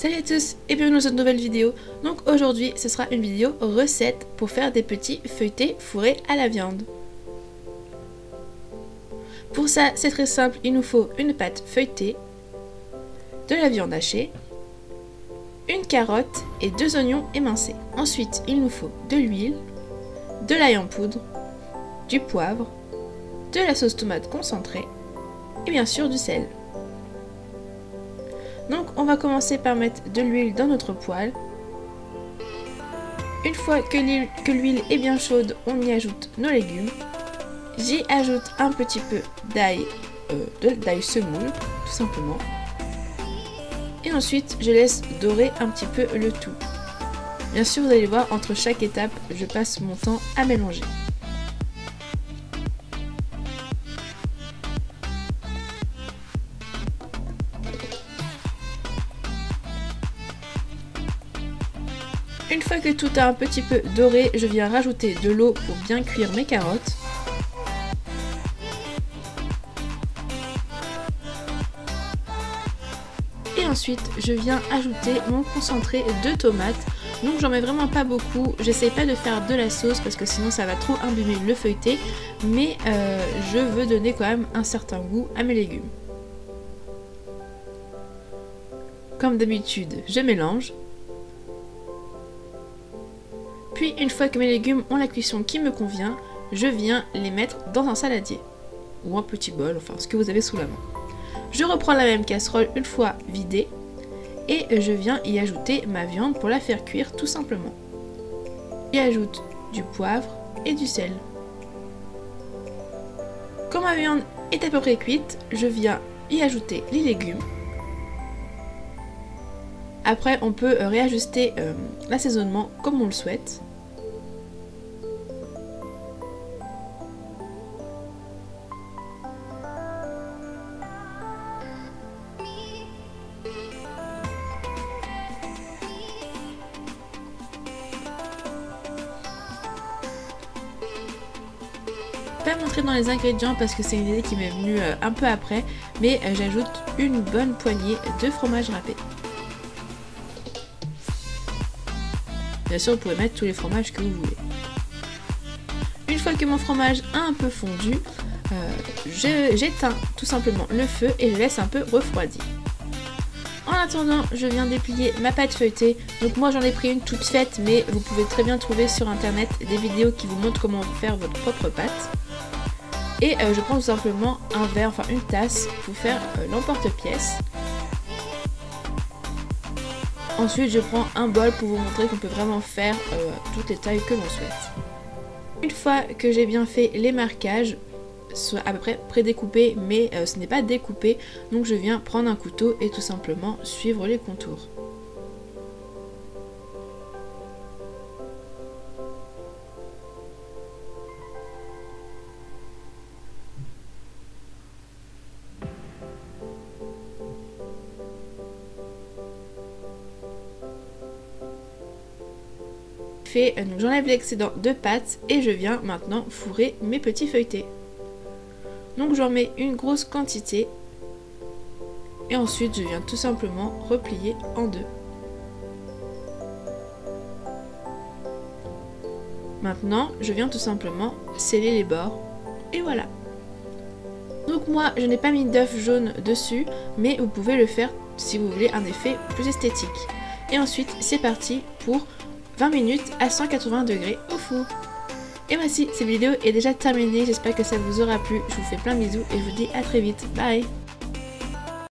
Salut à tous et bienvenue dans cette nouvelle vidéo. Donc aujourd'hui ce sera une vidéo recette pour faire des petits feuilletés fourrés à la viande. Pour ça c'est très simple, il nous faut une pâte feuilletée, de la viande hachée, une carotte et 2 oignons émincés. Ensuite il nous faut de l'huile, de l'ail en poudre, du poivre, de la sauce tomate concentrée et bien sûr du sel. Donc on va commencer par mettre de l'huile dans notre poêle. Une fois que l'huile est bien chaude, on y ajoute nos légumes. J'y ajoute un petit peu d'ail semoule, tout simplement. Et ensuite je laisse dorer un petit peu le tout. Bien sûr vous allez voir, entre chaque étape, je passe mon temps à mélanger. Une fois que tout a un petit peu doré, je viens rajouter de l'eau pour bien cuire mes carottes. Et ensuite, je viens ajouter mon concentré de tomates. Donc j'en mets vraiment pas beaucoup, j'essaye pas de faire de la sauce parce que sinon ça va trop imbiber le feuilleté. Mais je veux donner quand même un certain goût à mes légumes. Comme d'habitude, je mélange. Puis une fois que mes légumes ont la cuisson qui me convient, je viens les mettre dans un saladier. Ou un petit bol, enfin ce que vous avez sous la main. Je reprends la même casserole une fois vidée. Et je viens y ajouter ma viande pour la faire cuire tout simplement. J'y ajoute du poivre et du sel. Quand ma viande est à peu près cuite, je viens y ajouter les légumes. Après on peut réajuster l'assaisonnement comme on le souhaite. Pas montrer dans les ingrédients parce que c'est une idée qui m'est venue un peu après, mais j'ajoute une bonne poignée de fromage râpé. Bien sûr vous pouvez mettre tous les fromages que vous voulez. Une fois que mon fromage a un peu fondu, j'éteins tout simplement le feu et je laisse un peu refroidir. En attendant, je viens déplier ma pâte feuilletée. Donc moi j'en ai pris une toute faite, mais vous pouvez très bien trouver sur internet des vidéos qui vous montrent comment faire votre propre pâte. Et je prends tout simplement un verre, enfin une tasse pour faire l'emporte-pièce. Ensuite je prends un bol pour vous montrer qu'on peut vraiment faire toutes les tailles que l'on souhaite. Une fois que j'ai bien fait les marquages, soit à peu près prédécoupé, mais ce n'est pas découpé, donc je viens prendre un couteau et tout simplement suivre les contours. Donc j'enlève l'excédent de pâte et je viens maintenant fourrer mes petits feuilletés. Donc j'en mets une grosse quantité et ensuite je viens tout simplement replier en deux. Maintenant je viens tout simplement sceller les bords et voilà. Donc moi je n'ai pas mis d'œuf jaune dessus, mais vous pouvez le faire si vous voulez un effet plus esthétique. Et ensuite c'est parti pour 20 minutes à 180 degrés au four. Et voici, cette vidéo est déjà terminée, j'espère que ça vous aura plu, je vous fais plein de bisous et je vous dis à très vite, bye.